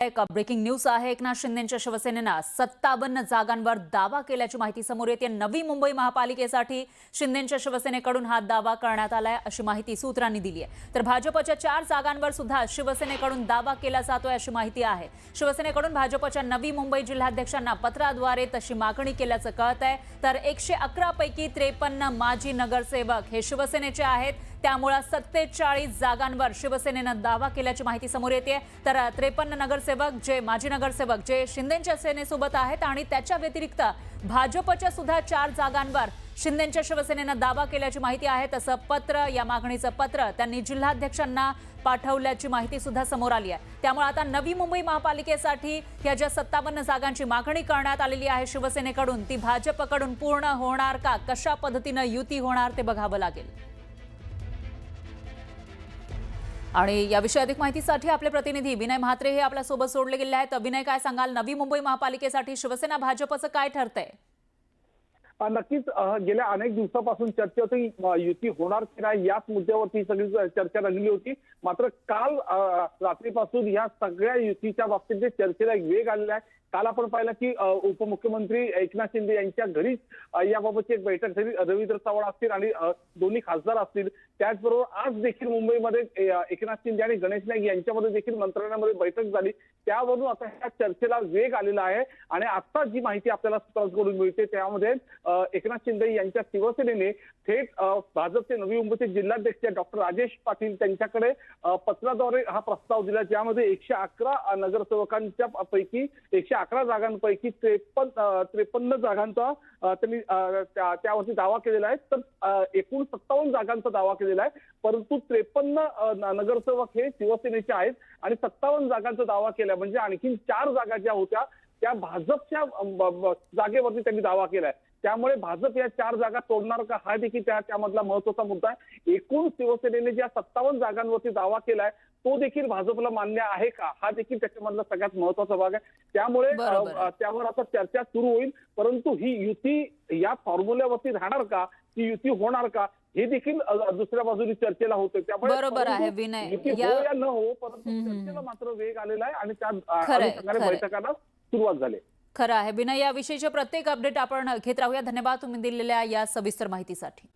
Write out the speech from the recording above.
एक breaking news आहे। एकनाथ शिंदेच्या शिवसेनेनं 57 जागांवर दावा केल्याची माहिती समोर येते। नवी मुंबई महापालिकेसाठी शिंदेच्या शिवसेनेकडून हा दावा करण्यात आलाय अशी माहिती सूत्रांनी दिली आहे। तर भाजपच्या 4 जागांवर सुद्धा शिवसेनेकडून दावा केला जातोय अशी माहिती आहे। शिवसेनेकडून भाजपच्या नवी मुंबई जिल्हाध्यक्षांना पत्राद्वारे तशी मागणी केल्याचं कळतंय। तर 111 पैकी 53 माजी नगरसेवक हे शिवसेनेचे आहेत, त्यामुळे 47 जागांवर शिवसेनेनं दावा केल्याची माहिती समोर येते। तर 53 नगरसेवक जे माजी नगरसेवक जे शिंदेच्या सेनेसोबत आहेत आणि त्याच्या व्यतिरिक्त भाजपच्या सुद्धा 4 जागांवर शिंदेच्या शिवसेनेनं दावा केल्याची माहिती आहे। तसं पत्र, या मागणीचं पत्र त्यांनी जिल्हाध्यक्षांना पाठवल्याची माहिती सुद्धा समोर आली आहे। त्यामुळे आता नवी मुंबई महापालिकेसाठी या ज्या 57 जागांची मागणी करण्यात आलेली आहे शिवसेनेकडून, ती भाजपकडून पूर्ण होणार का, कशा पद्धतीने युती होणार ते बघावं लागेल। आणि याविषयी अधिक माहितीसाठी आपले प्रतिनिधी विनय म्हात्रे हे आपल्या सोबत जोडले गेले आहेत। विनय, काय सांगाल, नवी मुंबई महापालिकेसाठी शिवसेना भाजपचं काय ठरतंय? नक्कीच गेल्या अनेक दिवसापासून चर्चा होती युती होणार की नाही, याच मुद्द्यावरती सगळी चर्चा रंगली होती। मात्र काल रात्रीपासून या सगळ्या युतीच्या बाबतीत चर्चेला एक वेग आलेला आहे। काल आपण पाहिलं की उपमुख्यमंत्री एकनाथ शिंदे यांच्या घरीच याबाबतची एक बैठक झाली। रवींद्र चव्हाण असतील आणि दोन्ही खासदार असतील, त्याचबरोबर आज देखील मुंबईमध्ये एकनाथ शिंदे आणि गणेश नाईक यांच्यामध्ये देखील मंत्रालयामध्ये बैठक झाली। त्यावरून आता ह्या चर्चेला वेग आलेला आहे। आणि आता जी माहिती आपल्याला सूत्रांकडून मिळते त्यामध्ये एकनाथ शिंदे यांच्या शिवसेनेने थेट भाजपचे नवी मुंबईचे जिल्हाध्यक्ष डॉक्टर राजेश पाटील त्यांच्याकडे पत्राद्वारे हा प्रस्ताव दिला, ज्यामध्ये 111 नगरसेवकांच्या पैकी 111 जागांपैकी 53 जागांचा त्यांनी त्यावरती दावा केलेला आहे। तर एकूण 57 जागांचा दावा केलेला आहे, परंतु 53 नगरसेवक हे शिवसेनेचे आहेत आणि 57 जागांचा दावा केला, म्हणजे आणखी 4 जागा ज्या होत्या त्या भाजपच्या जागेवरती त्यांनी दावा केलाय। त्यामुळे भाजप या 4 जागा तोडणार का, हा देखील त्यामधला महत्वाचा मुद्दा आहे। एकूण शिवसेनेने ज्या 57 जागांवरती दावा केलाय तो देखील भाजपला मान्य आहे का, हा देखील त्याच्यामधला सगळ्यात महत्वाचा भाग आहे। त्यामुळे त्यावर आता चर्चा सुरू होईल। परंतु ही युती या फॉर्म्युल्यावरती राहणार का, ती युती होणार का, हे देखील दुसऱ्या बाजूने चर्चेला होतं। त्यामुळे बरोबर आहे विनय, या न हो, परंतु चर्चेला मात्र वेग आलेला आहे आणि त्या बैठकांना सुरुवात झाली। खरं आहे विनय, या विषयीचे प्रत्येक अपडेट आपण घेत राहूया। धन्यवाद तुम्ही दिलेल्या या सविस्तर माहितीसाठी।